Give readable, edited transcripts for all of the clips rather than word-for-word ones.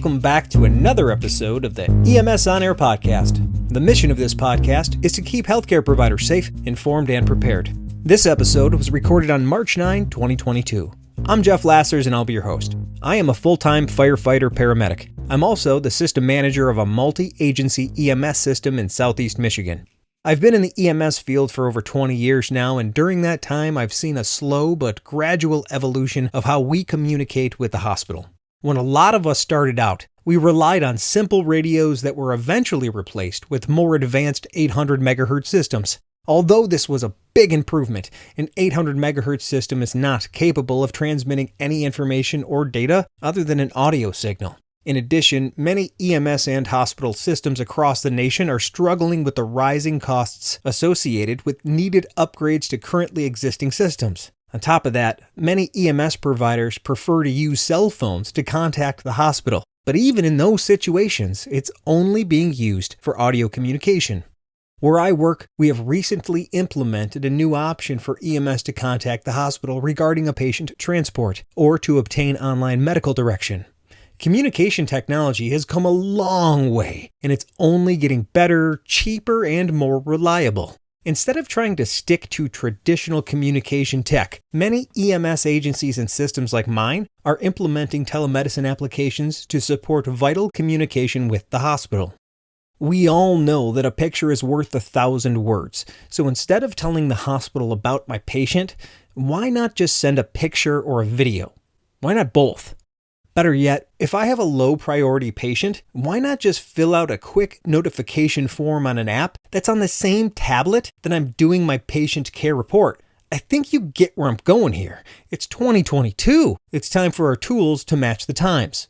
Welcome back to another episode of the EMS On Air podcast. The mission of this podcast is to keep healthcare providers safe, informed, and prepared. This episode was recorded on March 9, 2022. I'm Jeff Lassers and I'll be your host. I am a full-time firefighter paramedic. I'm also the system manager of a multi-agency EMS system in Southeast Michigan. I've been in the EMS field for over 20 years now, and during that time I've seen a slow but gradual evolution of how we communicate with the hospital. When a lot of us started out, we relied on simple radios that were eventually replaced with more advanced 800 MHz systems. Although this was a big improvement, an 800 MHz system is not capable of transmitting any information or data other than an audio signal. In addition, many EMS and hospital systems across the nation are struggling with the rising costs associated with needed upgrades to currently existing systems. On top of that, many EMS providers prefer to use cell phones to contact the hospital. But even in those situations, it's only being used for audio communication. Where I work, we have recently implemented a new option for EMS to contact the hospital regarding a patient transport or to obtain online medical direction. Communication technology has come a long way, and it's only getting better, cheaper, and more reliable. Instead of trying to stick to traditional communication tech, many EMS agencies and systems like mine are implementing telemedicine applications to support vital communication with the hospital. We all know that a picture is worth 1,000 words, so instead of telling the hospital about my patient, why not just send a picture or a video? Why not both? Better yet, if I have a low priority patient, why not just fill out a quick notification form on an app that's on the same tablet that I'm doing my patient care report? I think you get where I'm going here. It's 2022. It's time for our tools to match the times.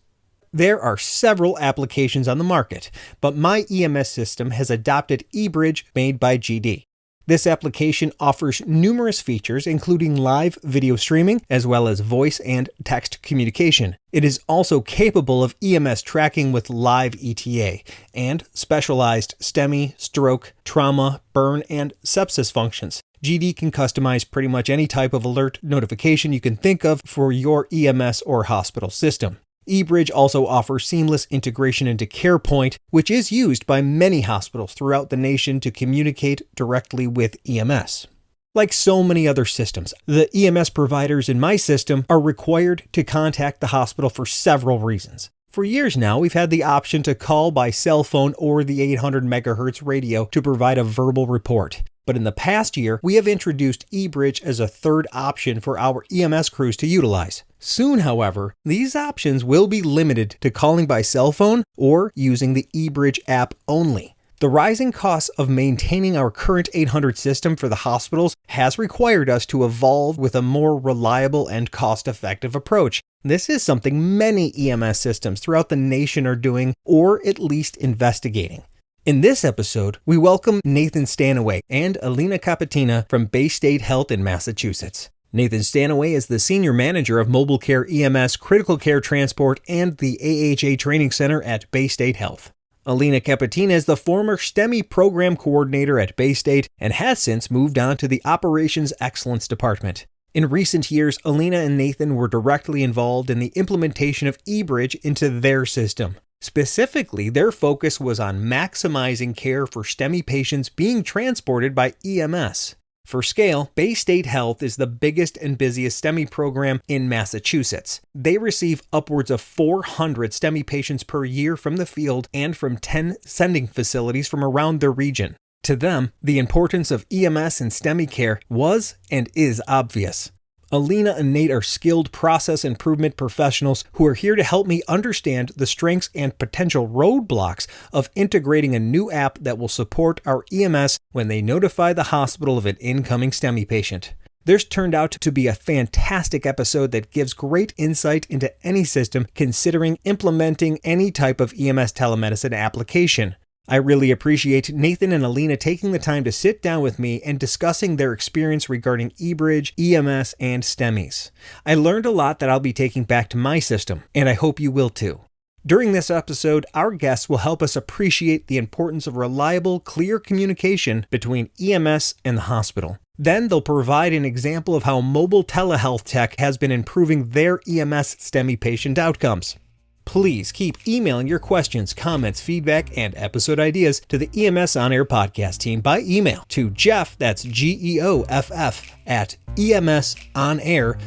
There are several applications on the market, but my EMS system has adopted eBridge made by GD. This application offers numerous features, including live video streaming, as well as voice and text communication. It is also capable of EMS tracking with live ETA and specialized STEMI, stroke, trauma, burn, and sepsis functions. GD can customize pretty much any type of alert notification you can think of for your EMS or hospital system. eBridge also offers seamless integration into CarePoint, which is used by many hospitals throughout the nation to communicate directly with EMS. Like so many other systems, the EMS providers in my system are required to contact the hospital for several reasons. For years now, we've had the option to call by cell phone or the 800 MHz radio to provide a verbal report. But in the past year, we have introduced eBridge as a third option for our EMS crews to utilize. Soon, however, these options will be limited to calling by cell phone or using the eBridge app only. The rising costs of maintaining our current 800 system for the hospitals has required us to evolve with a more reliable and cost-effective approach. This is something many EMS systems throughout the nation are doing, or at least investigating. In this episode, we welcome Nathan Stanaway and Alina Capatina from Baystate Health in Massachusetts. Nathan Stanaway is the Senior Manager of Mobile Care EMS, Critical Care Transport, and the AHA Training Center at Baystate Health. Alina Capatina is the former STEMI Program Coordinator at Baystate and has since moved on to the Operations Excellence Department. In recent years, Alina and Nathan were directly involved in the implementation of eBridge into their system. Specifically, their focus was on maximizing care for STEMI patients being transported by EMS. For scale, Baystate Health is the biggest and busiest STEMI program in Massachusetts. They receive upwards of 400 STEMI patients per year from the field and from 10 sending facilities from around their region. To them, the importance of EMS and STEMI care was and is obvious. Alina and Nate are skilled process improvement professionals who are here to help me understand the strengths and potential roadblocks of integrating a new app that will support our EMS when they notify the hospital of an incoming STEMI patient. This turned out to be a fantastic episode that gives great insight into any system considering implementing any type of EMS telemedicine application. I really appreciate Nathan and Alina taking the time to sit down with me and discussing their experience regarding eBridge, EMS, and STEMIs. I learned a lot that I'll be taking back to my system, and I hope you will too. During this episode, our guests will help us appreciate the importance of reliable, clear communication between EMS and the hospital. Then they'll provide an example of how mobile telehealth tech has been improving their EMS STEMI patient outcomes. Please keep emailing your questions, comments, feedback, and episode ideas to the EMS On Air podcast team by email to Jeff, that's GEOFF, at emsonair.com.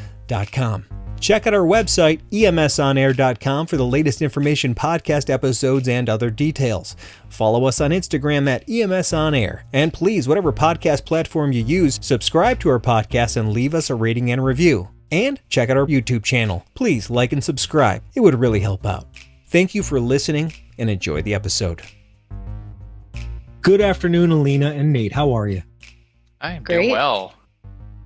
Check out our website, emsonair.com, for the latest information, podcast episodes, and other details. Follow us on Instagram at EMS On Air. And please, whatever podcast platform you use, subscribe to our podcast and leave us a rating and review. And check out our YouTube channel. Please like and subscribe. It would really help out. Thank you for listening and enjoy the episode. Good afternoon, Alina and Nate. How are you? I am doing well.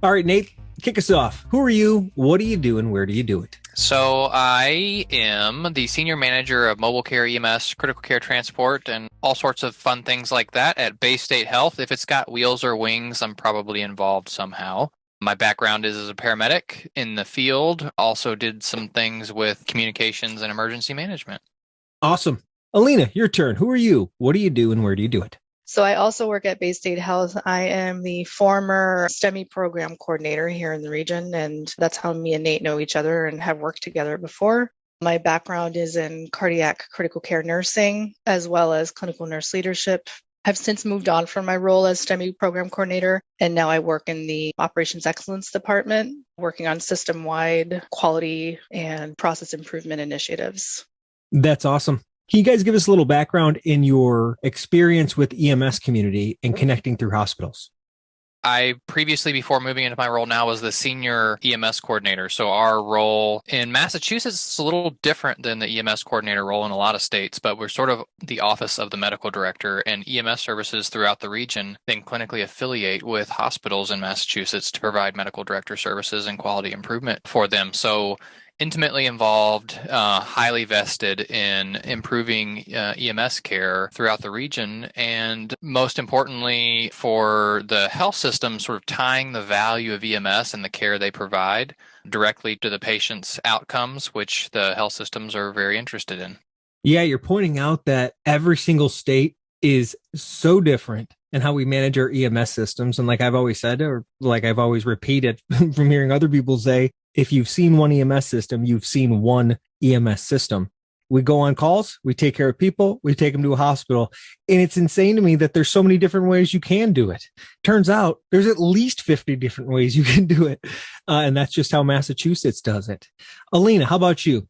All right, Nate, kick us off. Who are you? What do you do? And where do you do it? So I am the Senior Manager of Mobile Care EMS, Critical Care Transport, and all sorts of fun things like that at Baystate Health. If it's got wheels or wings, I'm probably involved somehow. My background is as a paramedic in the field. Also did some things with communications and emergency management. Awesome. Alina, your turn. Who are you? What do you do and where do you do it? So I also work at Baystate Health. I am the former STEMI Program Coordinator here in the region, and that's how me and Nate know each other and have worked together before. My background is in cardiac critical care nursing, as well as clinical nurse leadership. I've since moved on from my role as STEMI Program Coordinator, and now I work in the Operations Excellence Department, working on system-wide quality and process improvement initiatives. That's awesome. Can you guys give us a little background in your experience with EMS community and connecting through hospitals? I previously, before moving into my role now, was the Senior EMS Coordinator. So our role in Massachusetts is a little different than the EMS Coordinator role in a lot of states, but we're sort of the office of the Medical Director, and EMS services throughout the region then clinically affiliate with hospitals in Massachusetts to provide Medical Director services and quality improvement for them. So intimately involved, highly vested in improving EMS care throughout the region, and most importantly for the health system, sort of tying the value of EMS and the care they provide directly to the patient's outcomes, which the health systems are very interested in. Yeah, you're pointing out that every single state is so different in how we manage our EMS systems. And like I've always said, or like I've always repeated from hearing other people say, if you've seen one EMS system, you've seen one EMS system. We go on calls, we take care of people, we take them to a hospital. And it's insane to me that there's so many different ways you can do it. Turns out there's at least 50 different ways you can do it. And that's just how Massachusetts does it. Alina, how about you?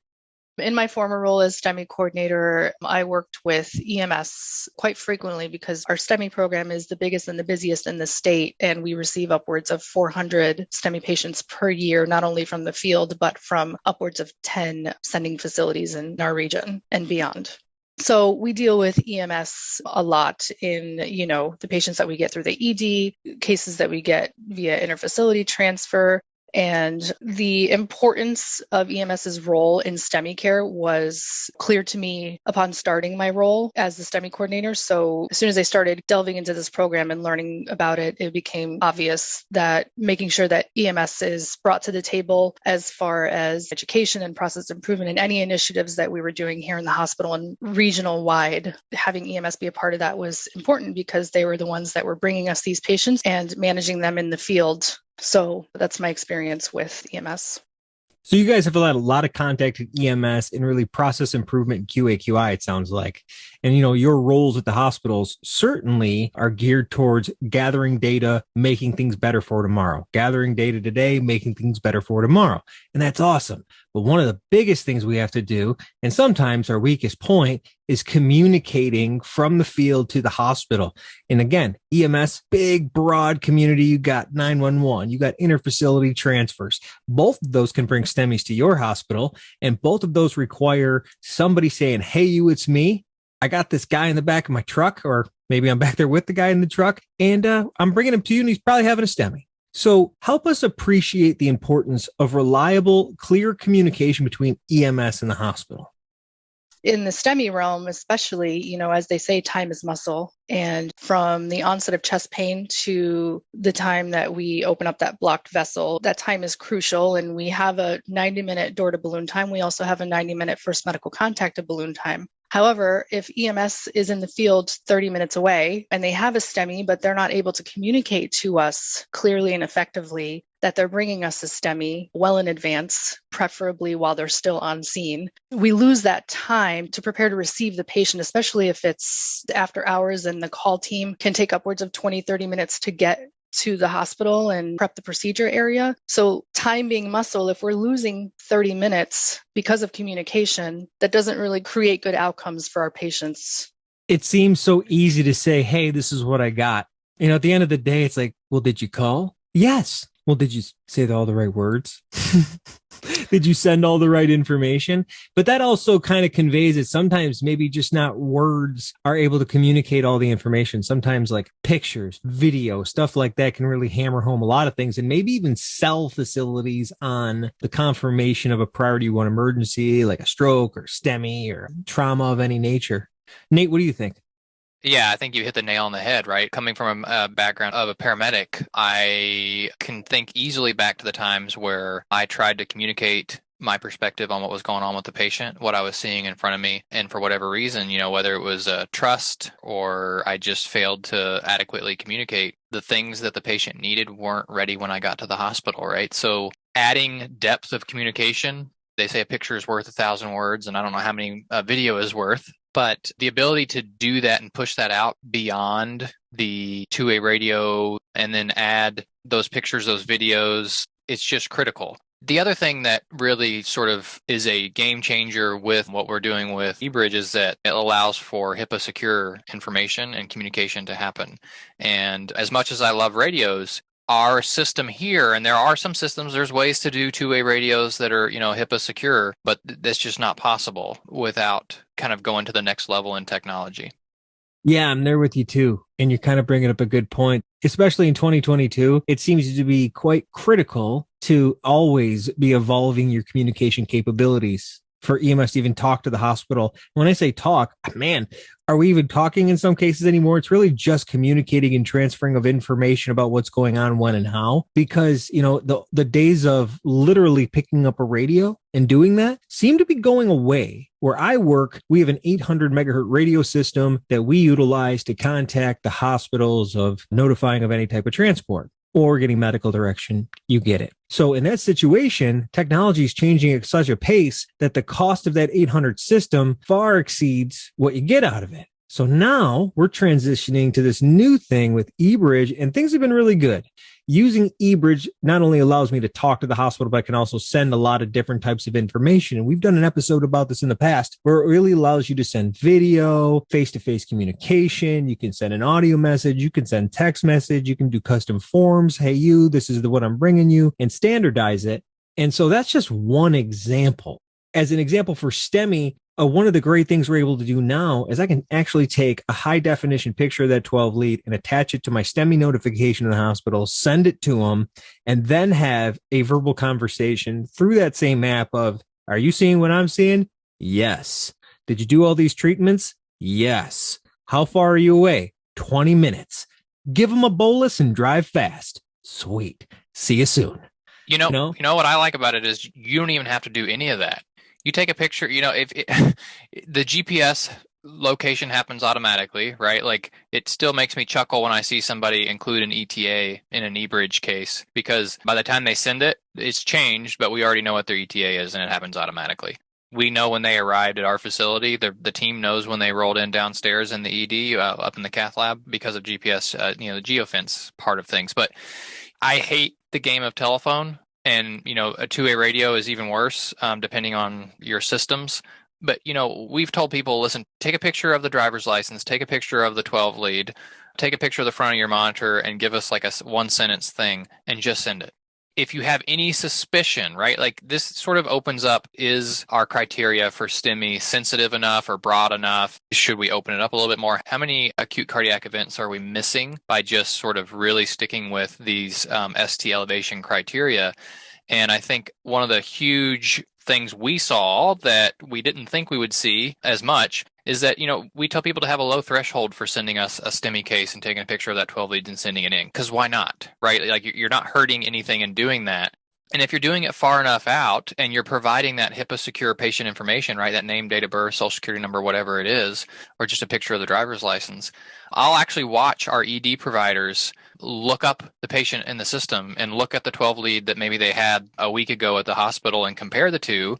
In my former role as STEMI coordinator, I worked with EMS quite frequently because our STEMI program is the biggest and the busiest in the state, and we receive upwards of 400 STEMI patients per year, not only from the field, but from upwards of 10 sending facilities in our region and beyond. So we deal with EMS a lot in, the patients that we get through the ED, cases that we get via interfacility transfer. And the importance of EMS's role in STEMI care was clear to me upon starting my role as the STEMI coordinator. So as soon as I started delving into this program and learning about it, it became obvious that making sure that EMS is brought to the table as far as education and process improvement and any initiatives that we were doing here in the hospital and regional wide, having EMS be a part of that was important because they were the ones that were bringing us these patients and managing them in the field. So that's my experience with EMS. So you guys have a lot of contact with EMS and really process improvement and QA/QI, it sounds like. And, your roles at the hospitals certainly are geared towards gathering data, making things better for tomorrow. Gathering data today, making things better for tomorrow. And that's awesome. But one of the biggest things we have to do, and sometimes our weakest point, is communicating from the field to the hospital. And again, EMS, big, broad community. You got 911, you got interfacility transfers. Both of those can bring STEMIs to your hospital. And both of those require somebody saying, hey, it's me. I got this guy in the back of my truck, or maybe I'm back there with the guy in the truck, and I'm bringing him to you, and he's probably having a STEMI. So help us appreciate the importance of reliable, clear communication between EMS and the hospital. In the STEMI realm, especially, as they say, time is muscle. And from the onset of chest pain to the time that we open up that blocked vessel, that time is crucial. And we have a 90-minute door to balloon time. We also have a 90-minute first medical contact to balloon time. However, if EMS is in the field 30 minutes away and they have a STEMI, but they're not able to communicate to us clearly and effectively, that they're bringing us a STEMI well in advance, preferably while they're still on scene. We lose that time to prepare to receive the patient, especially if it's after hours and the call team can take upwards of 20, 30 minutes to get to the hospital and prep the procedure area. So time being muscle, if we're losing 30 minutes because of communication, that doesn't really create good outcomes for our patients. It seems so easy to say, hey, this is what I got. At the end of the day, it's like, well, did you call? Yes. Well, did you say all the right words? Did you send all the right information? But that also kind of conveys that sometimes maybe just not words are able to communicate all the information. Sometimes like pictures, video, stuff like that can really hammer home a lot of things, and maybe even sell facilities on the confirmation of a priority one emergency, like a stroke or STEMI or trauma of any nature. Nate, what do you think? Yeah, I think you hit the nail on the head, right? Coming from a background of a paramedic, I can think easily back to the times where I tried to communicate my perspective on what was going on with the patient, what I was seeing in front of me. And for whatever reason, whether it was trust or I just failed to adequately communicate, the things that the patient needed weren't ready when I got to the hospital, right? So adding depth of communication, they say a picture is worth 1,000 words, and I don't know how many a video is worth. But the ability to do that and push that out beyond the two-way radio and then add those pictures, those videos, it's just critical. The other thing that really sort of is a game changer with what we're doing with eBridge is that it allows for HIPAA secure information and communication to happen. And as much as I love radios, our system here, and there are some systems, there's ways to do two-way radios that are, HIPAA secure, but that's just not possible without kind of going to the next level in technology. Yeah, I'm there with you too. And you're kind of bringing up a good point, especially in 2022. It seems to be quite critical to always be evolving your communication capabilities for EMS to even talk to the hospital. When I say talk, man, are we even talking in some cases anymore? It's really just communicating and transferring of information about what's going on, when and how, because, the days of literally picking up a radio and doing that seem to be going away. Where I work, we have an 800 megahertz radio system that we utilize to contact the hospitals of notifying of any type of transport or getting medical direction. You get it. So in that situation, technology is changing at such a pace that the cost of that 800 system far exceeds what you get out of it. So now we're transitioning to this new thing with eBridge, and things have been really good. Using eBridge not only allows me to talk to the hospital, but I can also send a lot of different types of information. And we've done an episode about this in the past, where it really allows you to send video, face-to-face communication. You can send an audio message. You can send text message. You can do custom forms. Hey, this is what I'm bringing you, and standardize it. And so that's just one example. As an example for STEMI, one of the great things we're able to do now is I can actually take a high definition picture of that 12 lead and attach it to my STEMI notification in the hospital, send it to them, and then have a verbal conversation through that same app of, are you seeing what I'm seeing? Yes. Did you do all these treatments? Yes. How far are you away? 20 minutes. Give them a bolus and drive fast. Sweet. See you soon. You know what I like about it is you don't even have to do any of that. You take a picture, if the GPS location happens automatically, right? Like, it still makes me chuckle when I see somebody include an ETA in an eBridge case, because by the time they send it, it's changed, but we already know what their ETA is and it happens automatically. We know when they arrived at our facility. The team knows when they rolled in downstairs in the ED up in the cath lab because of GPS, the geofence part of things. But I hate the game of telephone. And, a two-way radio is even worse, depending on your systems. But, we've told people, listen, take a picture of the driver's license, take a picture of the 12 lead, take a picture of the front of your monitor, and give us like a one-sentence thing and just send it. If you have any suspicion, right, like this sort of opens up, is our criteria for STEMI sensitive enough or broad enough? Should we open it up a little bit more? How many acute cardiac events are we missing by just sort of really sticking with these ST elevation criteria? And I think one of the huge things we saw that we didn't think we would see as much is that, we tell people to have a low threshold for sending us a STEMI case and taking a picture of that 12 leads and sending it in. Because why not, right? Like, you're not hurting anything in doing that. And if you're doing it far enough out and you're providing that HIPAA secure patient information, right, that name, date of birth, social security number, whatever it is, or just a picture of the driver's license, I'll actually watch our ED providers look up the patient in the system and look at the 12 lead that maybe they had a week ago at the hospital and compare the two,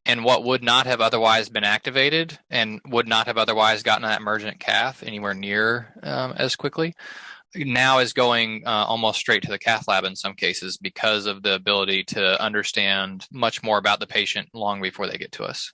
and what would not have otherwise been activated and would not have otherwise gotten that emergent cath anywhere near as quickly now is going almost straight to the cath lab in some cases because of the ability to understand much more about the patient long before they get to us.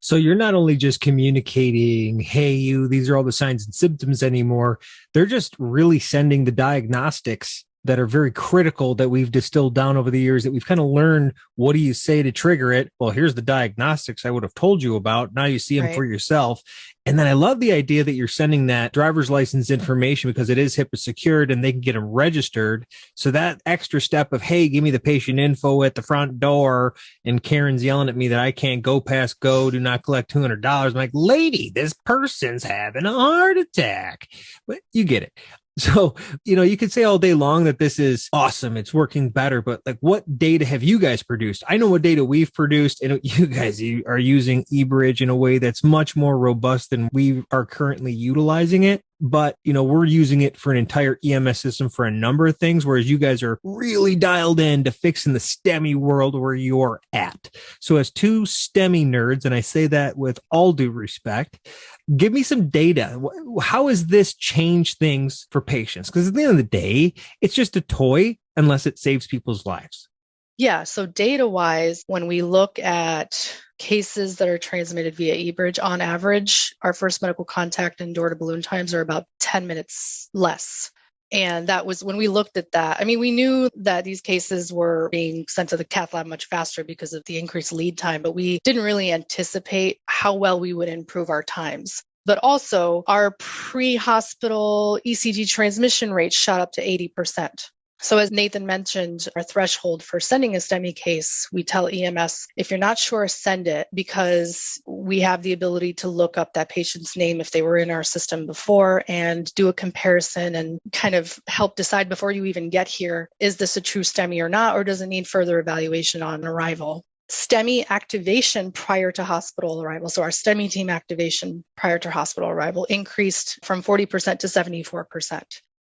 So you're not only just communicating, hey, these are all the signs and symptoms anymore. They're just really sending the diagnostics that are very critical that we've distilled down over the years, that we've kind of learned. What do you say to trigger it? Well, here's the diagnostics I would have told you about. Now you see them for yourself. And then I love the idea that you're sending that driver's license information because it is HIPAA secured and they can get them registered. So that extra step of, hey, give me the patient info at the front door, and Karen's yelling at me that I can't go past go, do not collect $200. I'm like, lady, this person's having a heart attack. But you get it. So, you could say all day long that this is awesome, it's working better, but like, what data have you guys produced? I know what data we've produced, and you guys are using eBridge in a way that's much more robust than we are currently utilizing it. But, we're using it for an entire EMS system for a number of things, whereas you guys are really dialed in to fixing the STEMI world where you're at. So as two STEMI nerds, and I say that with all due respect, give me some data. How has this changed things for patients? Because at the end of the day, it's just a toy unless it saves people's lives. Yeah. So data-wise, when we look at cases that are transmitted via eBridge, on average, our first medical contact and door-to-balloon times are about 10 minutes less. And that was when we looked at that. I mean, we knew that these cases were being sent to the cath lab much faster because of the increased lead time, but we didn't really anticipate how well we would improve our times. But also, our pre-hospital ECG transmission rate shot up to 80%. So as Nathan mentioned, our threshold for sending a STEMI case, we tell EMS, if you're not sure, send it, because we have the ability to look up that patient's name if they were in our system before and do a comparison and kind of help decide before you even get here, is this a true STEMI or not, or does it need further evaluation on arrival? STEMI activation prior to hospital arrival, so our STEMI team activation prior to hospital arrival, increased from 40% to 74%.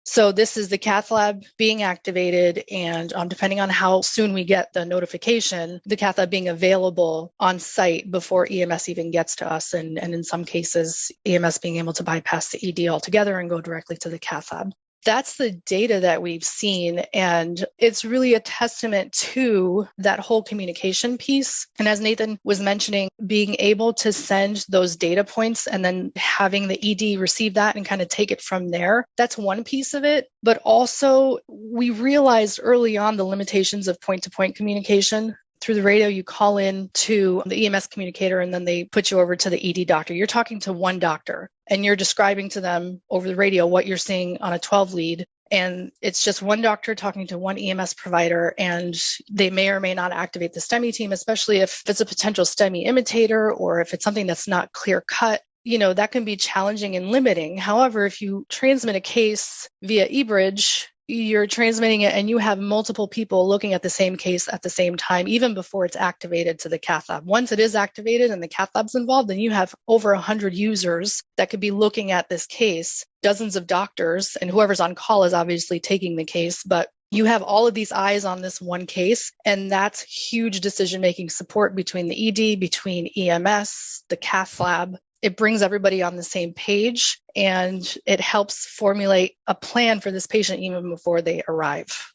So this is the cath lab being activated, and depending on how soon we get the notification, the cath lab being available on site before EMS even gets to us, and in some cases, EMS being able to bypass the ED altogether and go directly to the cath lab. That's the data that we've seen, and it's really a testament to that whole communication piece. And as Nathan was mentioning, being able to send those data points and then having the ED receive that and kind of take it from there, that's one piece of it. But also, we realized early on the limitations of point-to-point communication. Through the radio, you call in to the EMS communicator and then they put you over to the ED doctor. You're talking to one doctor and you're describing to them over the radio what you're seeing on a 12 lead. And it's just one doctor talking to one EMS provider, and they may or may not activate the STEMI team, especially if it's a potential STEMI imitator or if it's something that's not clear cut. That can be challenging and limiting. However, if you transmit a case via eBridge, you're transmitting it and you have multiple people looking at the same case at the same time, even before it's activated to the cath lab. Once it is activated and the cath lab's involved, then you have over 100 users that could be looking at this case, dozens of doctors, and whoever's on call is obviously taking the case, but you have all of these eyes on this one case, and that's huge decision-making support between the ED, between EMS, the cath lab. It brings everybody on the same page, and it helps formulate a plan for this patient even before they arrive.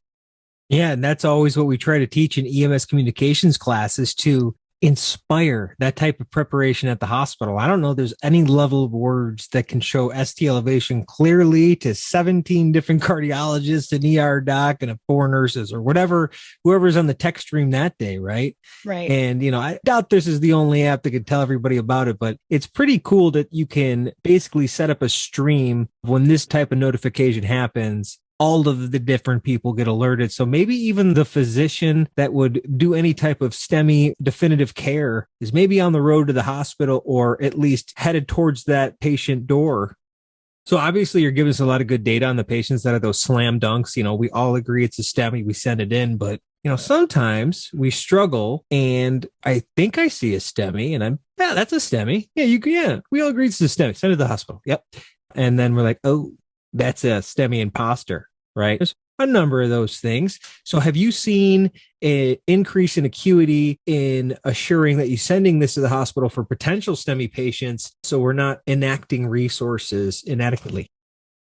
Yeah, and that's always what we try to teach in EMS communications classes, to inspire that type of preparation at the hospital. I don't know there's any level of words that can show ST elevation clearly to 17 different cardiologists, an ER doc, and 4 nurses, or whoever's on the tech stream that day, right? Right. And, I doubt this is the only app that can tell everybody about it, but it's pretty cool that you can basically set up a stream when this type of notification happens. All of the different people get alerted. So maybe even the physician that would do any type of STEMI definitive care is maybe on the road to the hospital, or at least headed towards that patient door. So obviously you're giving us a lot of good data on the patients that are those slam dunks. We all agree it's a STEMI, we send it in, but sometimes we struggle and I think I see a STEMI and that's a STEMI. Yeah, we all agree it's a STEMI. Send it to the hospital. Yep. And then we're like, oh, that's a STEMI imposter, right? There's a number of those things. So have you seen an increase in acuity in assuring that you're sending this to the hospital for potential STEMI patients so we're not enacting resources inadequately?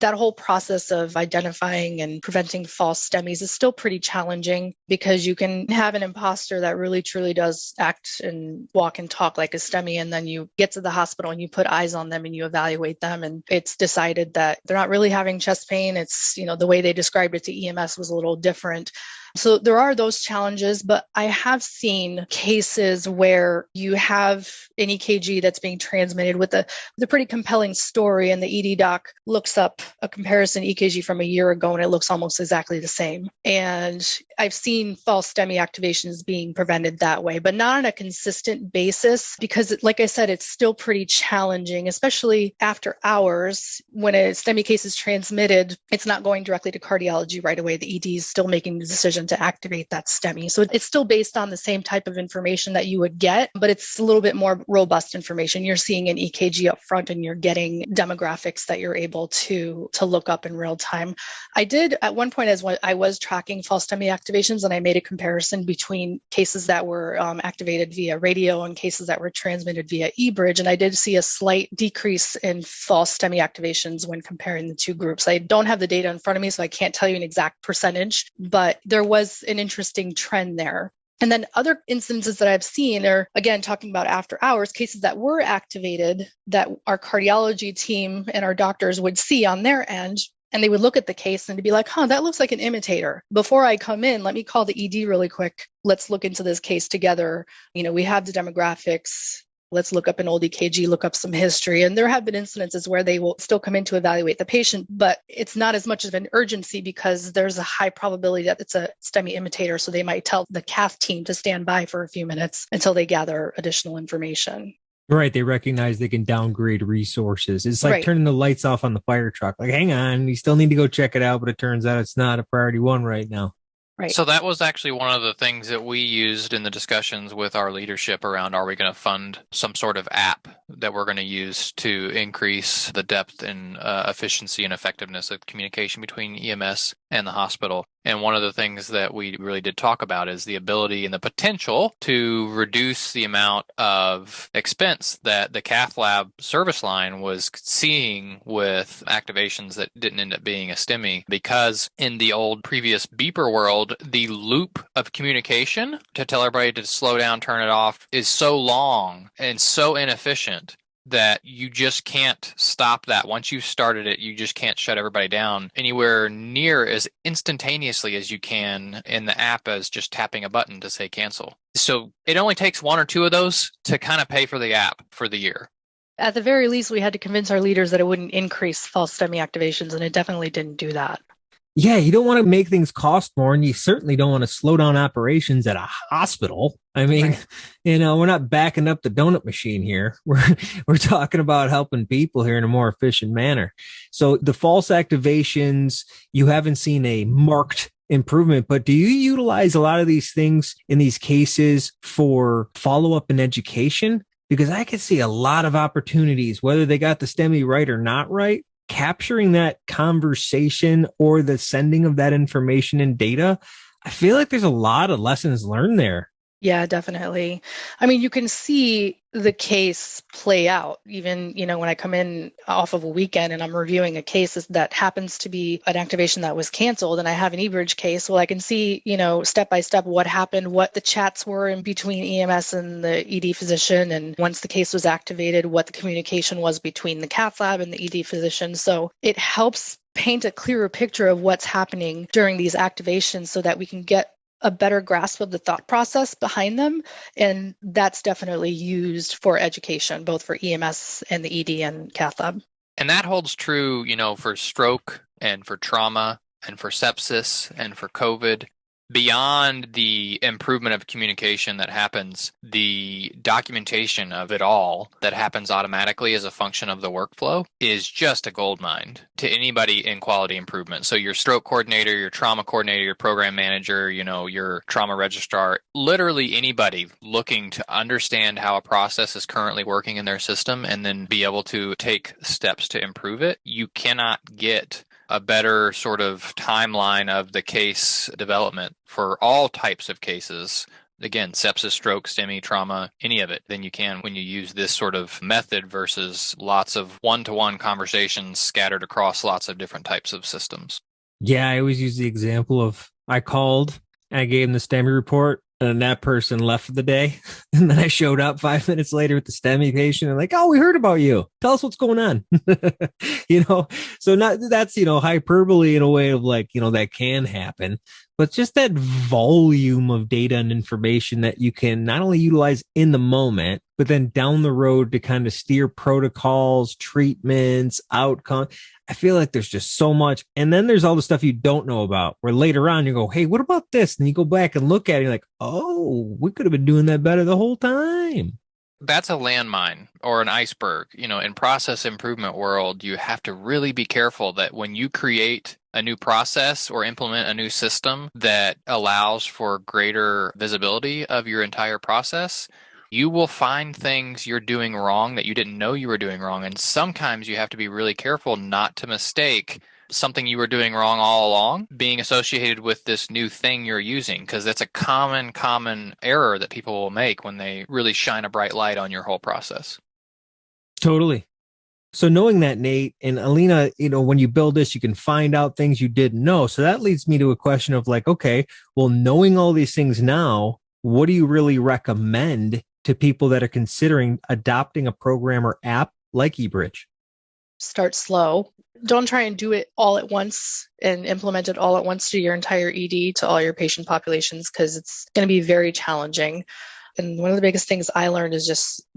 That whole process of identifying and preventing false STEMIs is still pretty challenging because you can have an imposter that really truly does act and walk and talk like a STEMI, and then you get to the hospital and you put eyes on them and you evaluate them, and it's decided that they're not really having chest pain. It's, the way they described it to EMS was a little different. So there are those challenges, but I have seen cases where you have an EKG that's being transmitted with a pretty compelling story, and the ED doc looks up a comparison EKG from a year ago and it looks almost exactly the same. And I've seen false STEMI activations being prevented that way, but not on a consistent basis because, like I said, it's still pretty challenging, especially after hours. When a STEMI case is transmitted, it's not going directly to cardiology right away. The ED is still making the decision to activate that STEMI. So it's still based on the same type of information that you would get, but it's a little bit more robust information. You're seeing an EKG up front and you're getting demographics that you're able to look up in real time. I did at one point, as I was tracking false STEMI activations, and I made a comparison between cases that were activated via radio and cases that were transmitted via eBridge, and I did see a slight decrease in false STEMI activations when comparing the two groups. I don't have the data in front of me, so I can't tell you an exact percentage, but there was an interesting trend there. And then other instances that I've seen are, again, talking about after hours, cases that were activated that our cardiology team and our doctors would see on their end. And they would look at the case and be like, that looks like an imitator. Before I come in, let me call the ED really quick. Let's look into this case together. We have the demographics. Let's look up an old EKG, look up some history. And there have been incidences where they will still come in to evaluate the patient, but it's not as much of an urgency because there's a high probability that it's a STEMI imitator. So they might tell the cath team to stand by for a few minutes until they gather additional information. Right. They recognize they can downgrade resources. It's like Right. turning the lights off on the fire truck. Like, hang on, you still need to go check it out, but it turns out it's not a priority one right now. Right. So that was actually one of the things that we used in the discussions with our leadership around, are we going to fund some sort of app that we're going to use to increase the depth and efficiency and effectiveness of communication between EMS and the hospital. And one of the things that we really did talk about is the ability and the potential to reduce the amount of expense that the cath lab service line was seeing with activations that didn't end up being a STEMI, because in the old previous beeper world, the loop of communication to tell everybody to slow down, turn it off is so long and so inefficient that you just can't stop that. Once you've started it, you just can't shut everybody down anywhere near as instantaneously as you can in the app as just tapping a button to say cancel. So it only takes one or two of those to kind of pay for the app for the year. At the very least, we had to convince our leaders that it wouldn't increase false STEMI activations, and it definitely didn't do that. Yeah, you don't want to make things cost more, and you certainly don't want to slow down operations at a hospital. I mean, Right. we're not backing up the donut machine here. We're talking about helping people here in a more efficient manner. So the false activations, you haven't seen a marked improvement, but do you utilize a lot of these things in these cases for follow-up and education? Because I could see a lot of opportunities, whether they got the STEMI right or not right, capturing that conversation or the sending of that information and data. I feel like there's a lot of lessons learned there. Yeah, definitely. I mean, you can see the case play out even, when I come in off of a weekend and I'm reviewing a case that happens to be an activation that was canceled and I have an eBridge case. Well, I can see, step by step what happened, what the chats were in between EMS and the ED physician. And once the case was activated, what the communication was between the cath lab and the ED physician. So it helps paint a clearer picture of what's happening during these activations so that we can get a better grasp of the thought process behind them. And that's definitely used for education, both for EMS and the ED and cath lab. And that holds true, for stroke and for trauma and for sepsis and for COVID. Beyond the improvement of communication that happens, the documentation of it all that happens automatically as a function of the workflow is just a goldmine to anybody in quality improvement. So your stroke coordinator, your trauma coordinator, your program manager, your trauma registrar, literally anybody looking to understand how a process is currently working in their system and then be able to take steps to improve it. You cannot get a better sort of timeline of the case development for all types of cases. Again, sepsis, stroke, STEMI, trauma, any of it, than you can when you use this sort of method versus lots of one-to-one conversations scattered across lots of different types of systems. Yeah, I always use the example of I called and I gave them the STEMI report, and then that person left for the day. And then I showed up 5 minutes later with the STEMI patient and like, oh, we heard about you. Tell us what's going on. So not that's, hyperbole in a way of like, that can happen, but just that volume of data and information that you can not only utilize in the moment, but then down the road to kind of steer protocols, treatments, outcomes. I feel like there's just so much. And then there's all the stuff you don't know about where later on you go, hey, what about this? And you go back and look at it, you're like, oh, we could have been doing that better the whole time. That's a landmine or an iceberg. In process improvement world, you have to really be careful that when you create a new process or implement a new system that allows for greater visibility of your entire process, you will find things you're doing wrong that you didn't know you were doing wrong. And sometimes you have to be really careful not to mistake something you were doing wrong all along being associated with this new thing you're using, because that's a common error that people will make when they really shine a bright light on your whole process. Totally. So knowing that, Nate and Alina, when you build this, you can find out things you didn't know. So that leads me to a question of like, okay, well, knowing all these things now, what do you really recommend to people that are considering adopting a program or app like eBridge? Start slow. Don't try and do it all at once and implement it all at once to your entire ED, to all your patient populations, because it's going to be very challenging. And one of the biggest things I learned is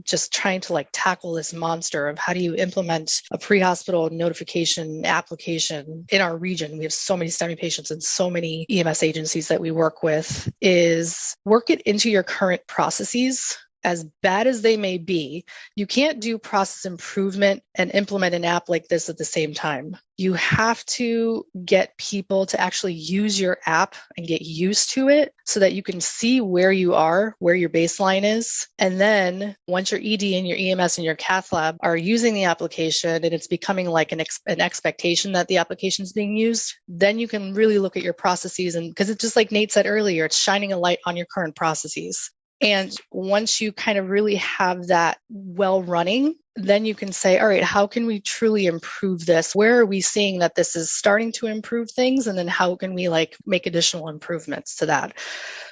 just trying to tackle this monster of how do you implement a pre-hospital notification application in our region. We have so many STEMI patients and so many EMS agencies that we work with, is work it into your current processes. As bad as they may be, you can't do process improvement and implement an app like this at the same time. You have to get people to actually use your app and get used to it so that you can see where you are, where your baseline is. And then once your ED and your EMS and your cath lab are using the application and it's becoming like an expectation that the application is being used, then you can really look at your processes. And because it's just like Nate said earlier, it's shining a light on your current processes. And once you kind of really have that well running, then you can say, all right, how can we truly improve this? Where are we seeing that this is starting to improve things? And then how can we make additional improvements to that?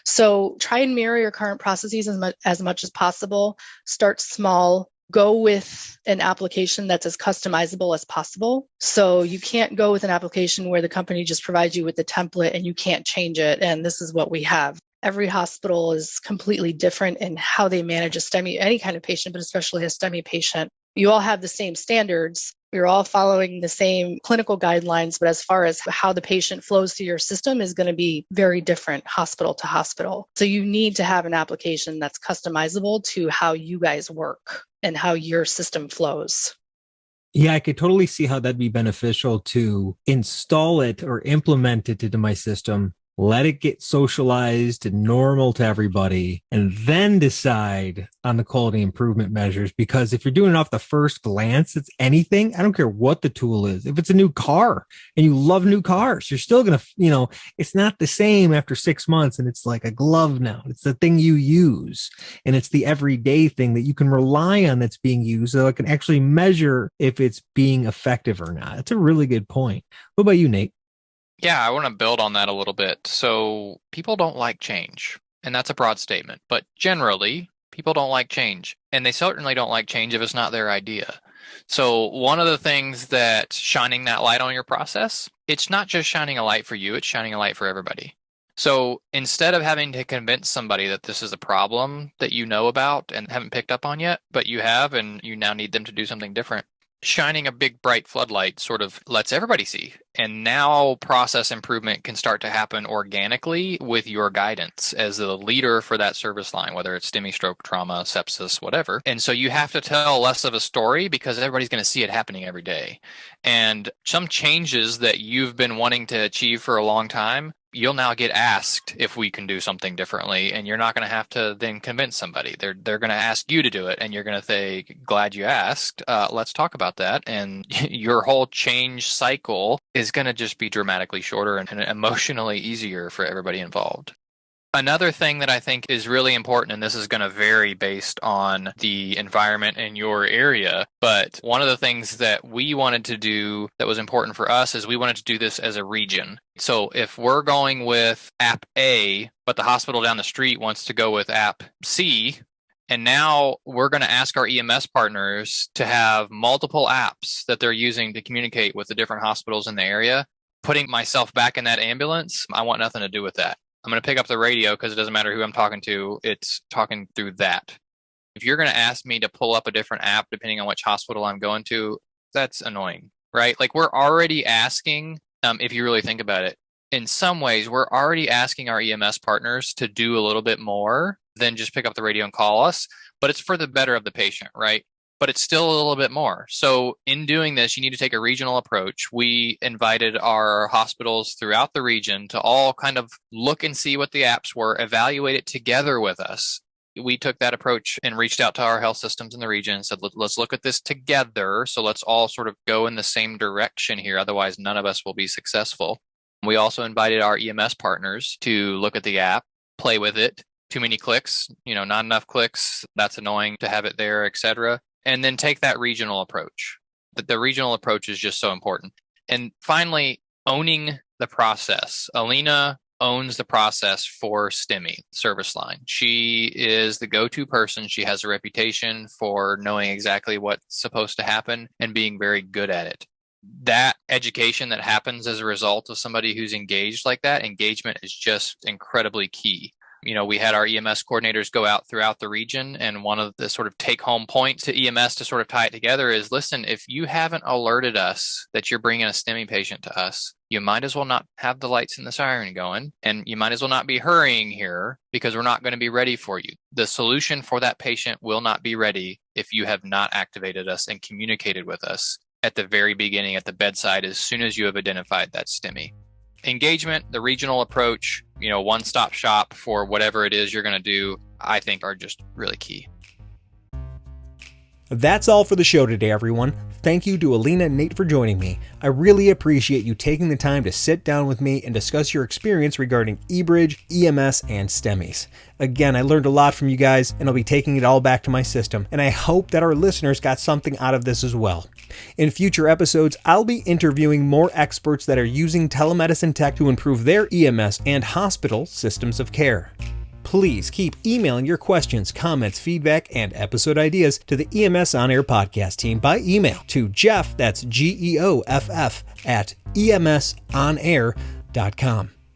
So try and mirror your current processes as much as possible. Start small. Go with an application that's as customizable as possible. So you can't go with an application where the company just provides you with the template and you can't change it. And this is what we have. Every hospital is completely different in how they manage a STEMI, any kind of patient, but especially a STEMI patient. You all have the same standards. You're all following the same clinical guidelines, but as far as how the patient flows through your system is going to be very different hospital to hospital. So you need to have an application that's customizable to how you guys work and how your system flows. Yeah, I could totally see how that'd be beneficial to install it or implement it into my system, let it get socialized and normal to everybody, and then decide on the quality improvement measures. Because if you're doing it off the first glance, it's anything. I don't care what the tool is. If it's a new car and you love new cars, you're still going to, it's not the same after 6 months and it's like a glove now. It's the thing you use and it's the everyday thing that you can rely on that's being used so it can actually measure if it's being effective or not. That's a really good point. What about you, Nate? Yeah, I want to build on that a little bit. So people don't like change, and that's a broad statement, but generally people don't like change, and they certainly don't like change if it's not their idea. So one of the things that shining that light on your process, it's not just shining a light for you, it's shining a light for everybody. So instead of having to convince somebody that this is a problem that you know about and haven't picked up on yet, but you have, and you now need them to do something different, shining a big bright floodlight sort of lets everybody see. And now process improvement can start to happen organically with your guidance as the leader for that service line, whether it's STEMI, stroke, trauma, sepsis, whatever. And so you have to tell less of a story because everybody's going to see it happening every day. And some changes that you've been wanting to achieve for a long time, you'll now get asked if we can do something differently, and you're not going to have to then convince somebody. They're going to ask you to do it, and you're going to say, glad you asked. Let's talk about that. And your whole change cycle is going to just be dramatically shorter and emotionally easier for everybody involved. Another thing that I think is really important, and this is going to vary based on the environment in your area, but one of the things that we wanted to do that was important for us is we wanted to do this as a region. So if we're going with app A, but the hospital down the street wants to go with app C, and now we're going to ask our EMS partners to have multiple apps that they're using to communicate with the different hospitals in the area, putting myself back in that ambulance, I want nothing to do with that. I'm going to pick up the radio because it doesn't matter who I'm talking to. It's talking through that. If you're going to ask me to pull up a different app, depending on which hospital I'm going to, that's annoying, right? Like we're already asking, if you really think about it, in some ways, we're already asking our EMS partners to do a little bit more than just pick up the radio and call us, but it's for the better of the patient, right? But it's still a little bit more. So in doing this, you need to take a regional approach. We invited our hospitals throughout the region to all kind of look and see what the apps were, evaluate it together with us. We took that approach and reached out to our health systems in the region and said, let's look at this together. So let's all sort of go in the same direction here. Otherwise, none of us will be successful. We also invited our EMS partners to look at the app, play with it. Too many clicks, not enough clicks. That's annoying to have it there, etc. And then take that regional approach. The regional approach is just so important. And finally, owning the process. Alina owns the process for STEMI service line. She is the go-to person. She has a reputation for knowing exactly what's supposed to happen and being very good at it. That education that happens as a result of somebody who's engaged like that, engagement is just incredibly key. We had our EMS coordinators go out throughout the region, and one of the sort of take-home points to EMS to sort of tie it together is, listen, if you haven't alerted us that you're bringing a STEMI patient to us, you might as well not have the lights and the siren going, and you might as well not be hurrying here because we're not going to be ready for you. The solution for that patient will not be ready if you have not activated us and communicated with us at the very beginning, at the bedside, as soon as you have identified that STEMI. Engagement, the regional approach, one-stop shop for whatever it is you're going to do, I think are just really key. That's all for the show today, everyone. Thank you to Alina and Nate for joining me. I really appreciate you taking the time to sit down with me and discuss your experience regarding eBridge, EMS, and STEMIs. Again, I learned a lot from you guys, and I'll be taking it all back to my system, and I hope that our listeners got something out of this as well. In future episodes, I'll be interviewing more experts that are using telemedicine tech to improve their EMS and hospital systems of care. Please keep emailing your questions, comments, feedback, and episode ideas to the EMS On Air podcast team by email to Jeff, that's GEOFF, at emsonair.com.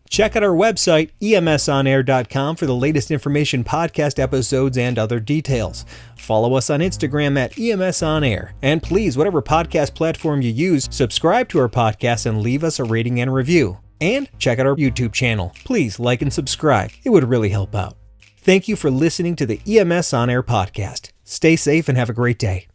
Check out our website, emsonair.com, for the latest information, podcast episodes, and other details. Follow us on Instagram at EMSOnAir. And please, whatever podcast platform you use, subscribe to our podcast and leave us a rating and review. And check out our YouTube channel. Please like and subscribe. It would really help out. Thank you for listening to the EMS On Air podcast. Stay safe and have a great day.